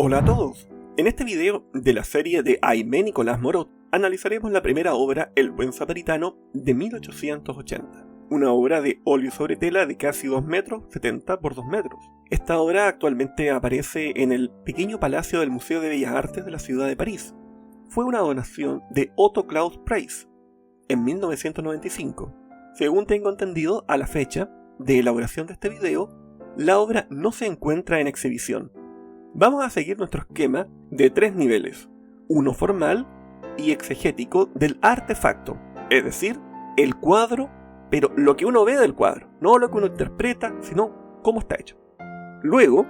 Hola a todos. En este video de la serie de Aimé Nicolás Morot analizaremos la primera obra El buen samaritano de 1880. Una obra de óleo sobre tela de casi 2 metros 70 por 2 metros. Esta obra actualmente aparece en el pequeño palacio del Museo de Bellas Artes de la ciudad de París. Fue una donación de Otto Claus Preis en 1995. Según tengo entendido, a la fecha de elaboración de este video, la obra no se encuentra en exhibición. Vamos a seguir nuestro esquema de 3 niveles, uno formal y exegético del artefacto, es decir, el cuadro, pero lo que uno ve del cuadro, no lo que uno interpreta, sino cómo está hecho. Luego,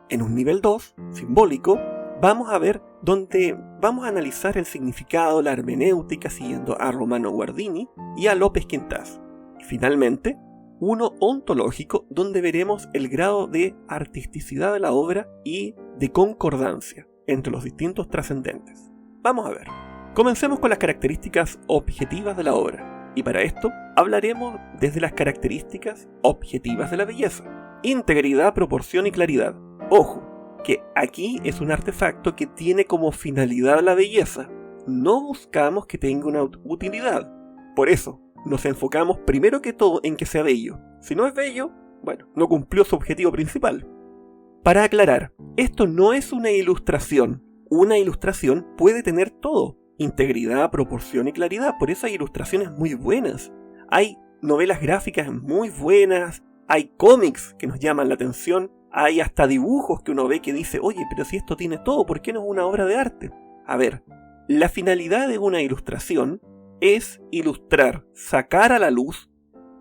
en un nivel 2, simbólico, vamos a ver donde vamos a analizar el significado, la hermenéutica, siguiendo a Romano Guardini y a López Quintás. Y finalmente, uno ontológico, donde veremos el grado de artisticidad de la obra y de concordancia entre los distintos trascendentes. Vamos a ver. Comencemos con las características objetivas de la obra, y para esto hablaremos desde las características objetivas de la belleza: integridad, proporción y claridad. Ojo, que aquí es un artefacto que tiene como finalidad la belleza. No buscamos que tenga una utilidad. Por eso, nos enfocamos primero que todo en que sea bello. Si no es bello, bueno, no cumplió su objetivo principal. Para aclarar, esto no es una ilustración. Una ilustración puede tener todo: integridad, proporción y claridad. Por eso hay ilustraciones muy buenas. Hay novelas gráficas muy buenas. Hay cómics que nos llaman la atención. Hay hasta dibujos que uno ve que dice, oye, pero si esto tiene todo, ¿por qué no es una obra de arte? A ver, la finalidad de una ilustración es ilustrar, sacar a la luz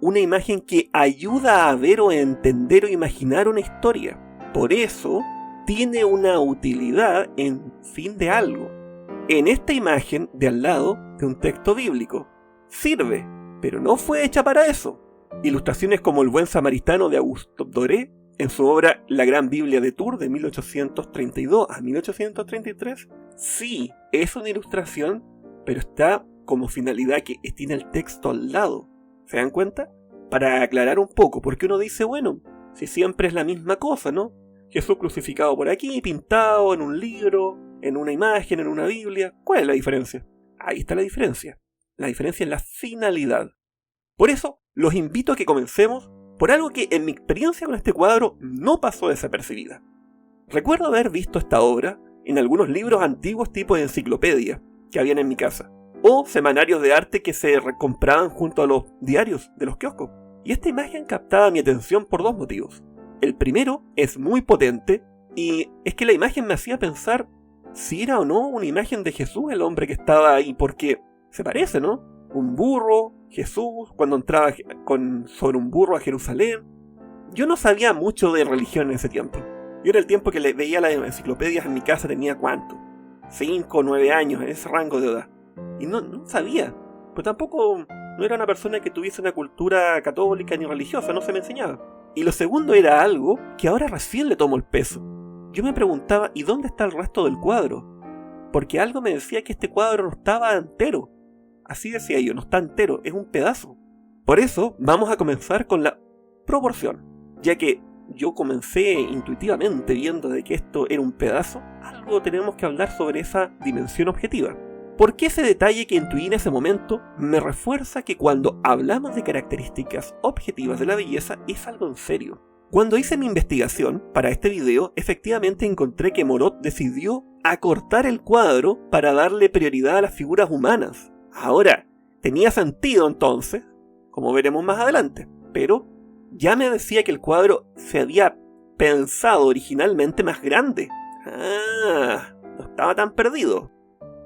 una imagen que ayuda a ver o a entender o imaginar una historia. Por eso, tiene una utilidad en fin de algo. En esta imagen de al lado de un texto bíblico, sirve, pero no fue hecha para eso. Ilustraciones como El buen samaritano de Auguste Doré, en su obra La Gran Biblia de Tours de 1832 a 1833, sí, es una ilustración, pero está como finalidad que tiene el texto al lado. ¿Se dan cuenta? Para aclarar un poco, porque uno dice, bueno, si siempre es la misma cosa, ¿no? Jesús crucificado por aquí, pintado en un libro, en una imagen, en una Biblia. ¿Cuál es la diferencia? Ahí está la diferencia. La diferencia es la finalidad. Por eso, los invito a que comencemos por algo que en mi experiencia con este cuadro no pasó desapercibida. Recuerdo haber visto esta obra en algunos libros antiguos tipo de enciclopedia que habían en mi casa, o semanarios de arte que se compraban junto a los diarios de los kioscos. Y esta imagen captaba mi atención por 2 motivos. El primero es muy potente, y es que la imagen me hacía pensar si era o no una imagen de Jesús el hombre que estaba ahí, porque se parece, ¿no? Un burro, Jesús, cuando entraba sobre un burro a Jerusalén. Yo no sabía mucho de religión en ese tiempo. Yo en el tiempo que veía las enciclopedias en mi casa tenía ¿cuánto? 5 o 9 años, en ese rango de edad. Y no sabía, pero tampoco no era una persona que tuviese una cultura católica ni religiosa, no se me enseñaba. Y lo segundo era algo que ahora recién le tomo el peso. Yo me preguntaba, ¿y dónde está el resto del cuadro? Porque algo me decía que este cuadro no estaba entero. Así decía yo, no está entero, es un pedazo. Por eso vamos a comenzar con la proporción, ya que yo comencé intuitivamente viendo de que esto era un pedazo. Algo tenemos que hablar sobre esa dimensión objetiva. Porque ese detalle que intuí en ese momento me refuerza que cuando hablamos de características objetivas de la belleza es algo en serio. Cuando hice mi investigación para este video, efectivamente encontré que Morot decidió acortar el cuadro para darle prioridad a las figuras humanas. Ahora, tenía sentido entonces, como veremos más adelante, pero ya me decía que el cuadro se había pensado originalmente más grande. No estaba tan perdido.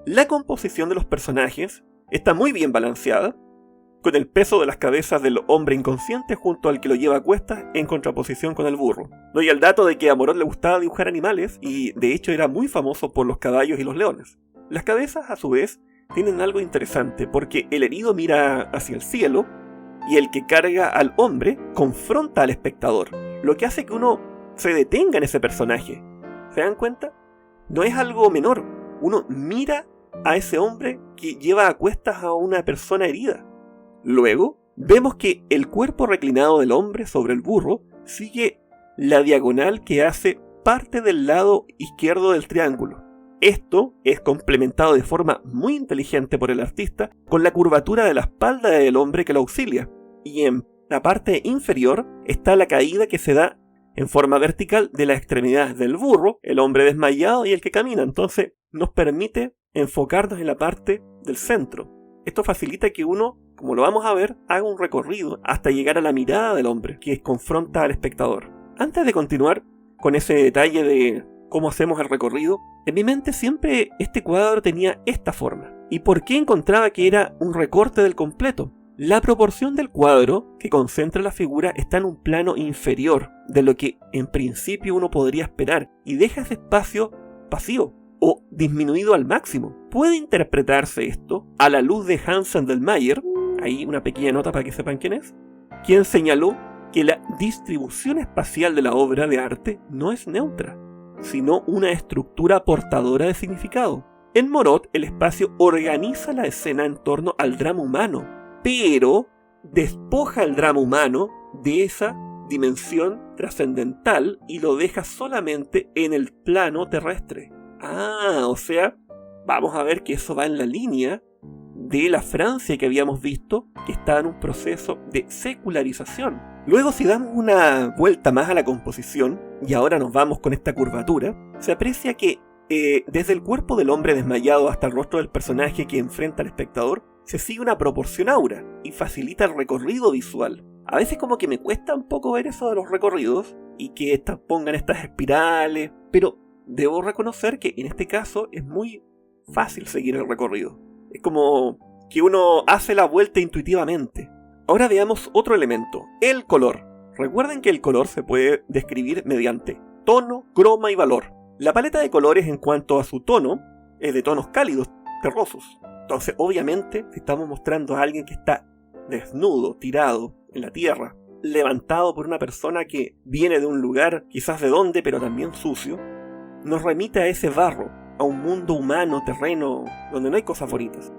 La composición de los personajes está muy bien balanceada, con el peso de las cabezas del hombre inconsciente junto al que lo lleva a cuestas en contraposición con el burro. Doy el dato de que a Morot le gustaba dibujar animales y de hecho era muy famoso por los caballos y los leones. Las cabezas, a su vez, tienen algo interesante porque el herido mira hacia el cielo y el que carga al hombre confronta al espectador, lo que hace que uno se detenga en ese personaje. ¿Se dan cuenta? No es algo menor. Uno mira a ese hombre que lleva a cuestas a una persona herida. Luego, vemos que el cuerpo reclinado del hombre sobre el burro sigue la diagonal que hace parte del lado izquierdo del triángulo. Esto es complementado de forma muy inteligente por el artista con la curvatura de la espalda del hombre que lo auxilia. Y en la parte inferior está la caída que se da en forma vertical de las extremidades del burro, el hombre desmayado y el que camina. Entonces nos permite enfocarnos en la parte del centro. Esto facilita que uno, como lo vamos a ver, haga un recorrido hasta llegar a la mirada del hombre que confronta al espectador. Antes de continuar con ese detalle de cómo hacemos el recorrido, en mi mente siempre este cuadro tenía esta forma. ¿Y por qué encontraba que era un recorte del completo? La proporción del cuadro que concentra la figura está en un plano inferior de lo que en principio uno podría esperar y deja ese espacio vacío o disminuido al máximo. Puede interpretarse esto a la luz de Hans Selmayr, ahí una pequeña nota para que sepan quién es, quien señaló que la distribución espacial de la obra de arte no es neutra, sino una estructura portadora de significado. En Morot, el espacio organiza la escena en torno al drama humano, pero despoja al drama humano de esa dimensión trascendental y lo deja solamente en el plano terrestre. O sea, vamos a ver que eso va en la línea de la Francia que habíamos visto, que estaba en un proceso de secularización. Luego, si damos una vuelta más a la composición, y ahora nos vamos con esta curvatura, se aprecia que desde el cuerpo del hombre desmayado hasta el rostro del personaje que enfrenta al espectador, se sigue una proporción aura y facilita el recorrido visual. A veces como que me cuesta un poco ver eso de los recorridos y que pongan estas espirales, pero debo reconocer que en este caso es muy fácil seguir el recorrido. Es como que uno hace la vuelta intuitivamente. Ahora veamos otro elemento, el color. Recuerden que el color se puede describir mediante tono, croma y valor. La paleta de colores en cuanto a su tono es de tonos cálidos, terrosos. Entonces, obviamente, si estamos mostrando a alguien que está desnudo, tirado en la tierra, levantado por una persona que viene de un lugar, quizás de donde, pero también sucio, nos remite a ese barro, a un mundo humano, terreno, donde no hay cosas bonitas.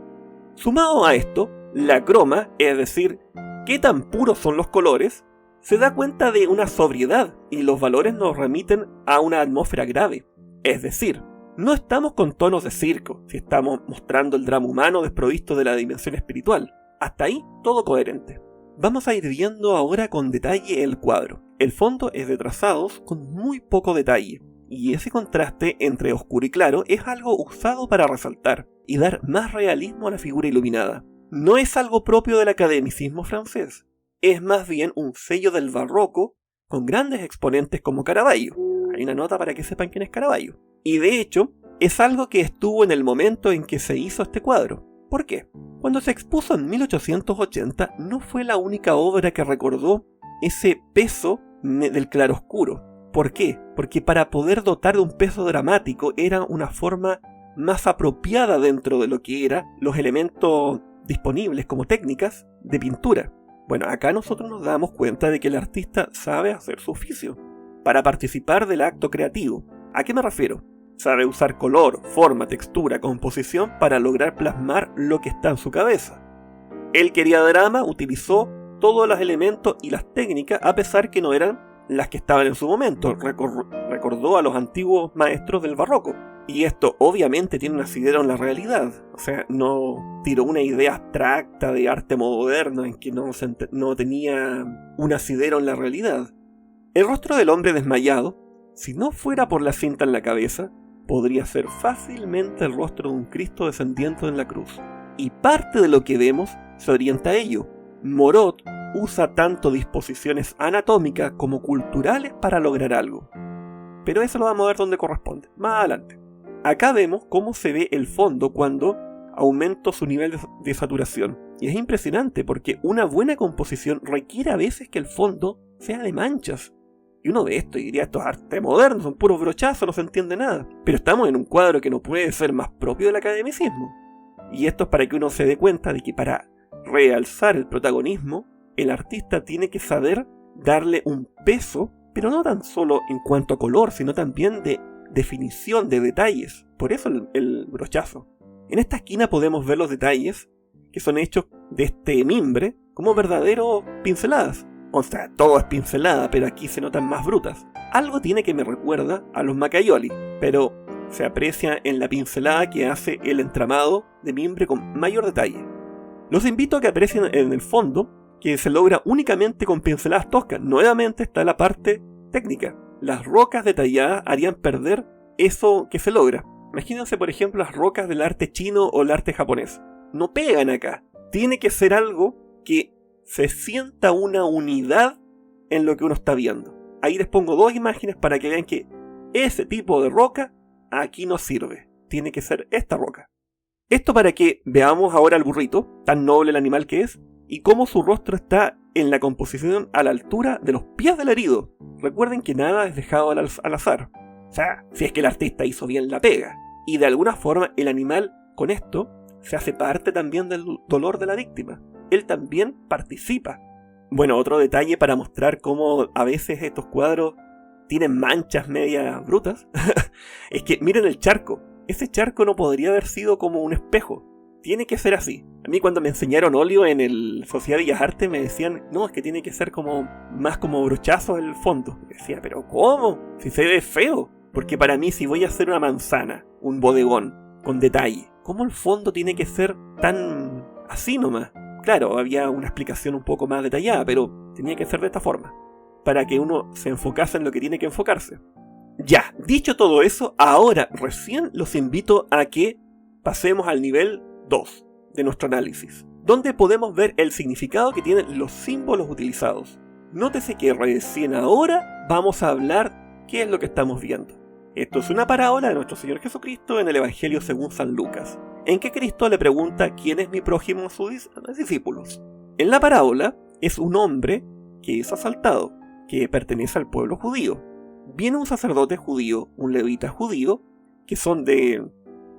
Sumado a esto, la croma, es decir, qué tan puros son los colores, se da cuenta de una sobriedad y los valores nos remiten a una atmósfera grave. Es decir, no estamos con tonos de circo, si estamos mostrando el drama humano desprovisto de la dimensión espiritual. Hasta ahí, todo coherente. Vamos a ir viendo ahora con detalle el cuadro. El fondo es de trazados con muy poco detalle, y ese contraste entre oscuro y claro es algo usado para resaltar y dar más realismo a la figura iluminada. No es algo propio del academicismo francés, es más bien un sello del barroco con grandes exponentes como Caravaggio. Hay una nota para que sepan quién es Caravaggio. Y de hecho, es algo que estuvo en el momento en que se hizo este cuadro. ¿Por qué? Cuando se expuso en 1880 no fue la única obra que recordó ese peso del claroscuro. ¿Por qué? Porque para poder dotar de un peso dramático era una forma más apropiada dentro de lo que eran los elementos disponibles como técnicas de pintura. Bueno, acá nosotros nos damos cuenta de que el artista sabe hacer su oficio para participar del acto creativo. ¿A qué me refiero? Sabe usar color, forma, textura, composición para lograr plasmar lo que está en su cabeza. Él quería drama, utilizó todos los elementos y las técnicas a pesar que no eran las que estaban en su momento. Recordó a los antiguos maestros del barroco. Y esto obviamente tiene un asidero en la realidad. O sea, no tiró una idea abstracta de arte moderno en que no tenía un asidero en la realidad. El rostro del hombre desmayado, si no fuera por la cinta en la cabeza, podría ser fácilmente el rostro de un Cristo descendiente en la cruz. Y parte de lo que vemos se orienta a ello. Morot usa tanto disposiciones anatómicas como culturales para lograr algo. Pero eso lo vamos a ver donde corresponde, más adelante. Acá vemos cómo se ve el fondo cuando aumenta su nivel de saturación. Y es impresionante porque una buena composición requiere a veces que el fondo sea de manchas. Y uno ve esto y diría, esto es arte moderno, son puros brochazos, no se entiende nada. Pero estamos en un cuadro que no puede ser más propio del academicismo. Y esto es para que uno se dé cuenta de que para realzar el protagonismo, el artista tiene que saber darle un peso, pero no tan solo en cuanto a color, sino también de definición, de detalles. Por eso el brochazo. En esta esquina podemos ver los detalles que son hechos de este mimbre como verdaderos pinceladas. O sea, todo es pincelada, pero aquí se notan más brutas. Algo tiene que me recuerda a los Macaioli, pero se aprecia en la pincelada que hace el entramado de mimbre con mayor detalle. Los invito a que aprecien en el fondo, que se logra únicamente con pinceladas toscas. Nuevamente está la parte técnica. Las rocas detalladas harían perder eso que se logra. Imagínense, por ejemplo, las rocas del arte chino o el arte japonés. No pegan acá. Tiene que ser algo que se sienta una unidad en lo que uno está viendo. Ahí les pongo 2 imágenes para que vean que ese tipo de roca aquí no sirve. Tiene que ser esta roca. Esto para que veamos ahora al burrito, tan noble el animal que es, y cómo su rostro está en la composición a la altura de los pies del herido. Recuerden que nada es dejado al azar. O sea, si es que el artista hizo bien la pega. Y de alguna forma el animal, con esto, se hace parte también del dolor de la víctima. Él también participa. Bueno, otro detalle para mostrar cómo a veces estos cuadros tienen manchas medias brutas, es que miren el charco. Ese charco no podría haber sido como un espejo. Tiene que ser así. A mí cuando me enseñaron óleo en el Sociedad de Bellas Artes me decían, no, es que tiene que ser como más como brochazo el fondo. Y decía, pero ¿cómo? Si se ve feo. Porque para mí si voy a hacer una manzana, un bodegón, con detalle, ¿cómo el fondo tiene que ser tan así nomás? Claro, había una explicación un poco más detallada, pero tenía que ser de esta forma, para que uno se enfocase en lo que tiene que enfocarse. Ya, dicho todo eso, ahora recién los invito a que pasemos al nivel 2 de nuestro análisis, donde podemos ver el significado que tienen los símbolos utilizados. Nótese que recién ahora vamos a hablar qué es lo que estamos viendo. Esto es una parábola de nuestro Señor Jesucristo en el Evangelio según San Lucas, en que Cristo le pregunta quién es mi prójimo a sus discípulos. En la parábola es un hombre que es asaltado, que pertenece al pueblo judío. Viene un sacerdote judío, un levita judío, que son de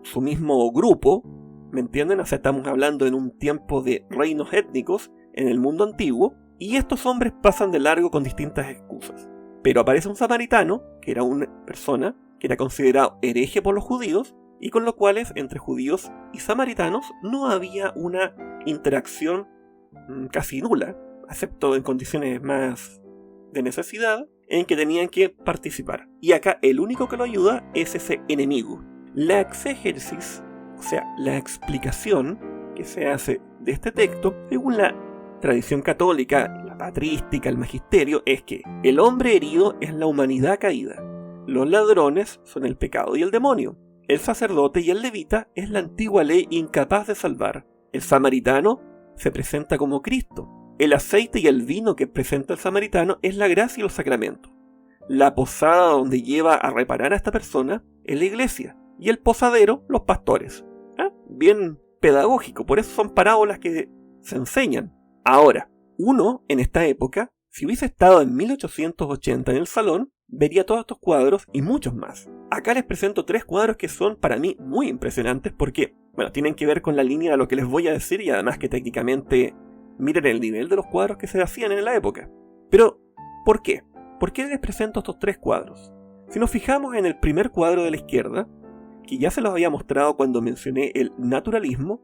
su mismo grupo, ¿me entienden? O sea, estamos hablando en un tiempo de reinos étnicos en el mundo antiguo, y estos hombres pasan de largo con distintas excusas. Pero aparece un samaritano, que era una persona que era considerado hereje por los judíos, y con lo cuales entre judíos y samaritanos no había una interacción casi nula, excepto en condiciones más de necesidad, en que tenían que participar. Y acá el único que lo ayuda es ese enemigo. La exégesis, o sea, la explicación que se hace de este texto, según la tradición católica, la patrística, el magisterio, es que el hombre herido es la humanidad caída. Los ladrones son el pecado y el demonio. El sacerdote y el levita es la antigua ley incapaz de salvar. El samaritano se presenta como Cristo. El aceite y el vino que presenta el samaritano es la gracia y los sacramentos. La posada donde lleva a reparar a esta persona es la iglesia. Y el posadero, los pastores. Bien pedagógico, por eso son parábolas que se enseñan. Ahora, uno en esta época, si hubiese estado en 1880 en el salón, vería todos estos cuadros y muchos más. Acá les presento 3 cuadros que son para mí muy impresionantes porque, bueno, tienen que ver con la línea de lo que les voy a decir y además que técnicamente miren el nivel de los cuadros que se hacían en la época. Pero, ¿por qué? ¿Por qué les presento estos 3 cuadros? Si nos fijamos en el primer cuadro de la izquierda, que ya se los había mostrado cuando mencioné el naturalismo,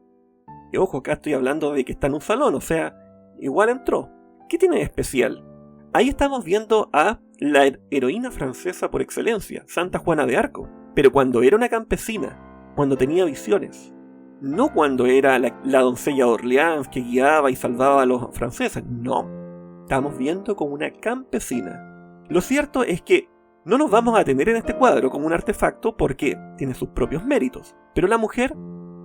y ojo, acá estoy hablando de que está en un salón, o sea, igual entró. ¿Qué tiene de especial? Ahí estamos viendo a la heroína francesa por excelencia, Santa Juana de Arco, pero cuando era una campesina, cuando tenía visiones, no cuando era la doncella de Orleans que guiaba y salvaba a los franceses, no, estamos viendo como una campesina. Lo cierto es que no nos vamos a tener en este cuadro como un artefacto porque tiene sus propios méritos, pero la mujer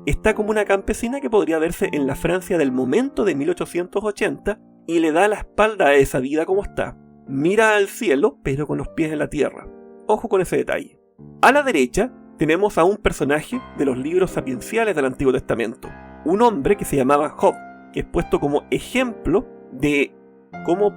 está como una campesina que podría verse en la Francia del momento de 1880 y le da la espalda a esa vida como está. Mira al cielo, pero con los pies en la tierra. Ojo con ese detalle. A la derecha tenemos a un personaje de los libros sapienciales del Antiguo Testamento. Un hombre que se llamaba Job, que es puesto como ejemplo de cómo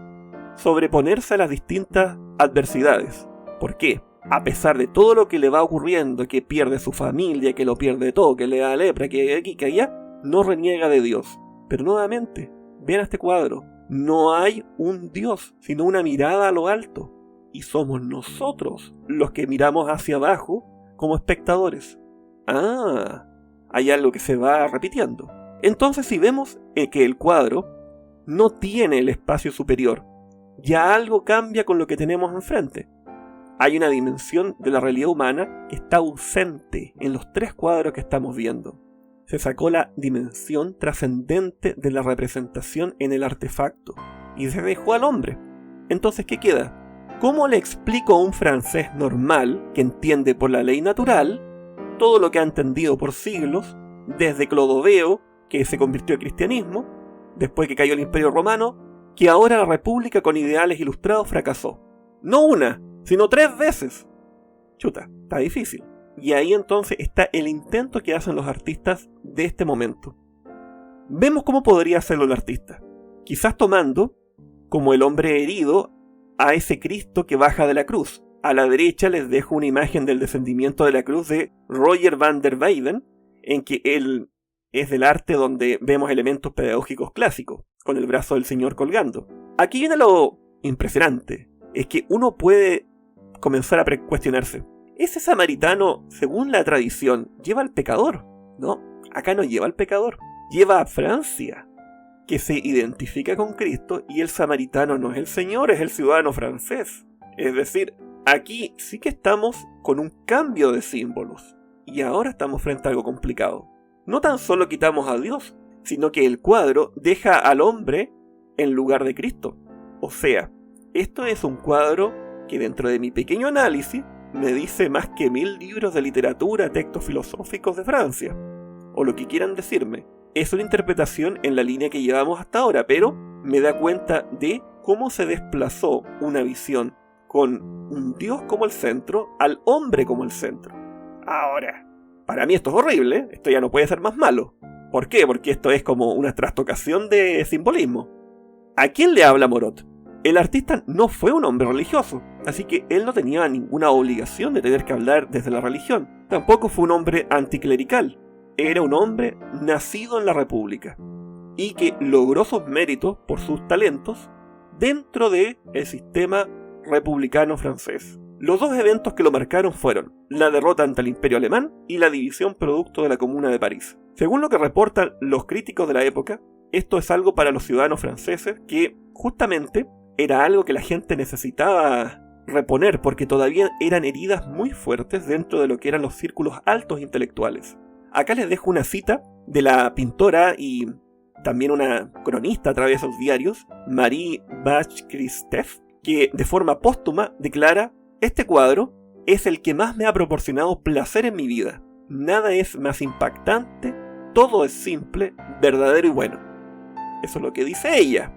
sobreponerse a las distintas adversidades. ¿Por qué? A pesar de todo lo que le va ocurriendo, que pierde su familia, que lo pierde todo, que le da lepra, que aquí, que allá, no reniega de Dios. Pero nuevamente, vean este cuadro. No hay un Dios, sino una mirada a lo alto. Y somos nosotros los que miramos hacia abajo como espectadores. Hay algo que se va repitiendo. Entonces, si vemos que el cuadro no tiene el espacio superior, ya algo cambia con lo que tenemos enfrente. Hay una dimensión de la realidad humana que está ausente en los 3 cuadros que estamos viendo. Se sacó la dimensión trascendente de la representación en el artefacto y se dejó al hombre. Entonces, ¿qué queda? ¿Cómo le explico a un francés normal que entiende por la ley natural todo lo que ha entendido por siglos, desde Clodoveo, que se convirtió al cristianismo, después que cayó el Imperio Romano, que ahora la República con ideales ilustrados fracasó? No una, sino 3 veces. Chuta, está difícil. Y ahí entonces está el intento que hacen los artistas de este momento. Vemos cómo podría hacerlo el artista. Quizás tomando, como el hombre herido, a ese Cristo que baja de la cruz. A la derecha les dejo una imagen del descendimiento de la cruz de Roger van der Weyden, en que él es del arte donde vemos elementos pedagógicos clásicos, con el brazo del Señor colgando. Aquí viene lo impresionante, es que uno puede comenzar a cuestionarse. Ese samaritano, según la tradición, lleva al pecador. No, acá no lleva al pecador, lleva a Francia, que se identifica con Cristo, y el samaritano no es el Señor, es el ciudadano francés. Es decir, aquí sí que estamos con un cambio de símbolos, y ahora estamos frente a algo complicado. No tan solo quitamos a Dios, sino que el cuadro deja al hombre en lugar de Cristo. O sea, esto es un cuadro que dentro de mi pequeño análisis me dice más que 1000 libros de literatura, textos filosóficos de Francia, o lo que quieran decirme. Es una interpretación en la línea que llevamos hasta ahora, pero me da cuenta de cómo se desplazó una visión con un Dios como el centro al hombre como el centro. Ahora, para mí esto es horrible, esto ya no puede ser más malo. ¿Por qué? Porque esto es como una trastocación de simbolismo. ¿A quién le habla Moreau? El artista no fue un hombre religioso, así que él no tenía ninguna obligación de tener que hablar desde la religión. Tampoco fue un hombre anticlerical. Era un hombre nacido en la República y que logró sus méritos por sus talentos dentro del sistema republicano francés. Los 2 eventos que lo marcaron fueron la derrota ante el Imperio Alemán y la división producto de la Comuna de París. Según lo que reportan los críticos de la época, esto es algo para los ciudadanos franceses que justamente era algo que la gente necesitaba reponer porque todavía eran heridas muy fuertes dentro de lo que eran los círculos altos intelectuales. Acá les dejo una cita de la pintora y también una cronista a través de sus diarios, Marie Bach-Christophe, que de forma póstuma declara: este cuadro es el que más me ha proporcionado placer en mi vida. Nada es más impactante, todo es simple, verdadero y bueno. Eso es lo que dice ella.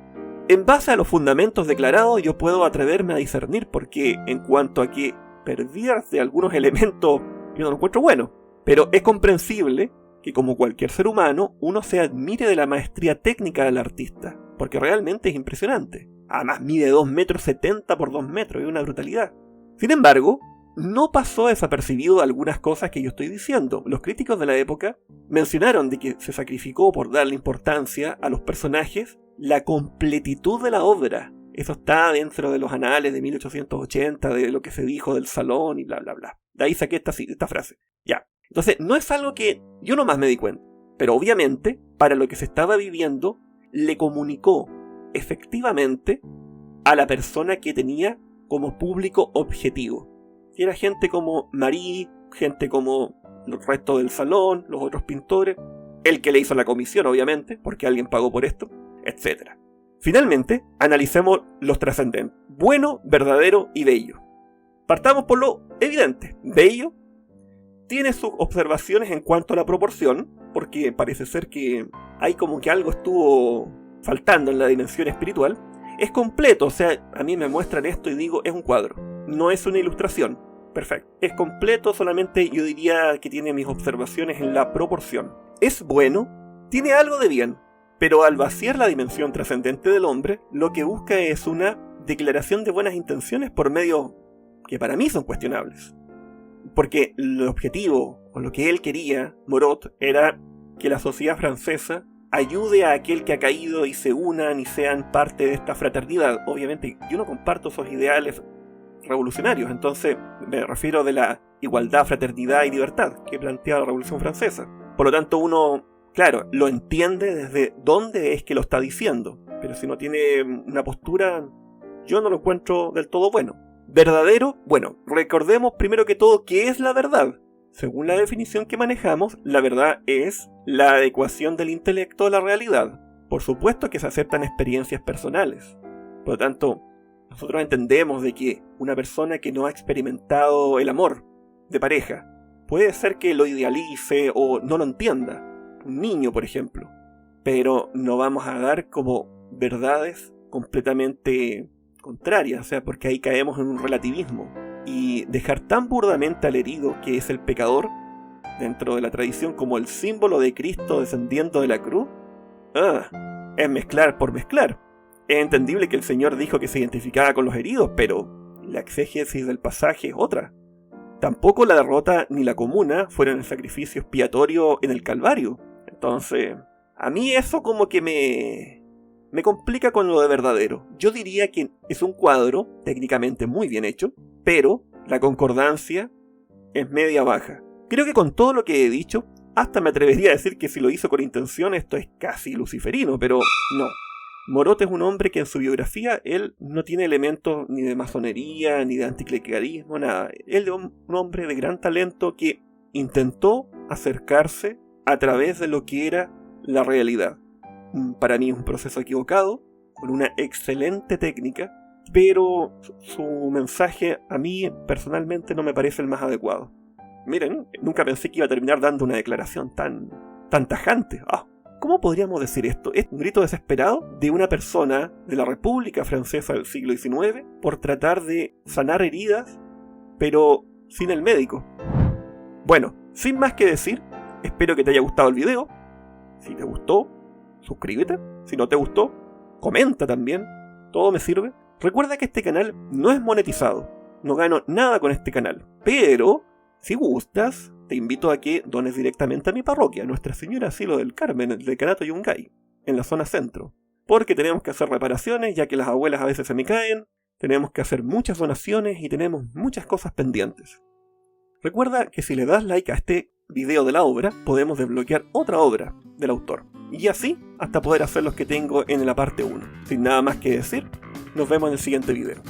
En base a los fundamentos declarados yo puedo atreverme a discernir porque en cuanto a que pervierte algunos elementos yo no lo encuentro bueno. Pero es comprensible que como cualquier ser humano uno se admire de la maestría técnica del artista, porque realmente es impresionante. Además mide 2,70 metros por 2 metros, es una brutalidad. Sin embargo, no pasó desapercibido algunas cosas que yo estoy diciendo. Los críticos de la época mencionaron de que se sacrificó por darle importancia a los personajes la completitud de la obra. Eso está dentro de los anales de 1880, de lo que se dijo del salón y bla bla bla. De ahí saqué esta frase. Ya. Entonces, no es algo que yo nomás me di cuenta. Pero obviamente, para lo que se estaba viviendo, le comunicó efectivamente a la persona que tenía como público objetivo. Y era gente como Marie, gente como el resto del salón, los otros pintores, el que le hizo la comisión, obviamente, porque alguien pagó por esto, etc. Finalmente, analicemos los trascendentes: bueno, verdadero y bello. Partamos por lo evidente. Bello tiene sus observaciones en cuanto a la proporción, porque parece ser que hay como que algo estuvo faltando en la dimensión espiritual. Es completo, o sea, a mí me muestran esto y digo, es un cuadro, no es una ilustración. Perfecto. Es completo, solamente yo diría que tiene mis observaciones en la proporción. Es bueno, tiene algo de bien, pero al vaciar la dimensión trascendente del hombre, lo que busca es una declaración de buenas intenciones por medios que para mí son cuestionables. Porque el objetivo, o lo que él quería, Moreau, era que la sociedad francesa ayude a aquel que ha caído y se unan y sean parte de esta fraternidad. Obviamente yo no comparto esos ideales revolucionarios, entonces me refiero de la igualdad, fraternidad y libertad que planteaba la Revolución Francesa. Por lo tanto uno, claro, lo entiende desde dónde es que lo está diciendo, pero si no tiene una postura, yo no lo encuentro del todo bueno. ¿Verdadero? Bueno, recordemos primero que todo qué es la verdad. Según la definición que manejamos, la verdad es la adecuación del intelecto a la realidad. Por supuesto que se aceptan experiencias personales. Por lo tanto, nosotros entendemos de que una persona que no ha experimentado el amor de pareja puede ser que lo idealice o no lo entienda. Un niño, por ejemplo. Pero no vamos a dar como verdades completamente contrarias, o sea, porque ahí caemos en un relativismo. Y dejar tan burdamente al herido, que es el pecador, dentro de la tradición como el símbolo de Cristo descendiendo de la cruz, es mezclar por mezclar. Es entendible que el Señor dijo que se identificaba con los heridos, pero la exégesis del pasaje es otra. Tampoco la derrota ni la comuna fueron el sacrificio expiatorio en el Calvario. Entonces, a mí eso como que me complica con lo de verdadero. Yo diría que es un cuadro técnicamente muy bien hecho, pero la concordancia es media baja. Creo que con todo lo que he dicho, hasta me atrevería a decir que si lo hizo con intención esto es casi luciferino, pero no. Morot es un hombre que en su biografía él no tiene elementos ni de masonería, ni de anticlericalismo, nada. Él es un hombre de gran talento que intentó acercarse a través de lo que era la realidad. Para mí es un proceso equivocado, con una excelente técnica, pero su mensaje a mí personalmente no me parece el más adecuado. Miren, nunca pensé que iba a terminar dando una declaración tan tajante. ¿Cómo podríamos decir esto? Es un grito desesperado de una persona de la República Francesa del siglo XIX por tratar de sanar heridas, pero sin el médico. Bueno, sin más que decir, espero que te haya gustado el video. Si te gustó, suscríbete. Si no te gustó, comenta también. Todo me sirve. Recuerda que este canal no es monetizado. No gano nada con este canal. Pero, si gustas, te invito a que dones directamente a mi parroquia, Nuestra Señora Asilo del Carmen, el decanato Yungay, en la zona centro. Porque tenemos que hacer reparaciones, ya que las abuelas a veces se me caen. Tenemos que hacer muchas donaciones y tenemos muchas cosas pendientes. Recuerda que si le das like a este video de la obra, podemos desbloquear otra obra del autor. Y así hasta poder hacer los que tengo en la parte 1. Sin nada más que decir, nos vemos en el siguiente video.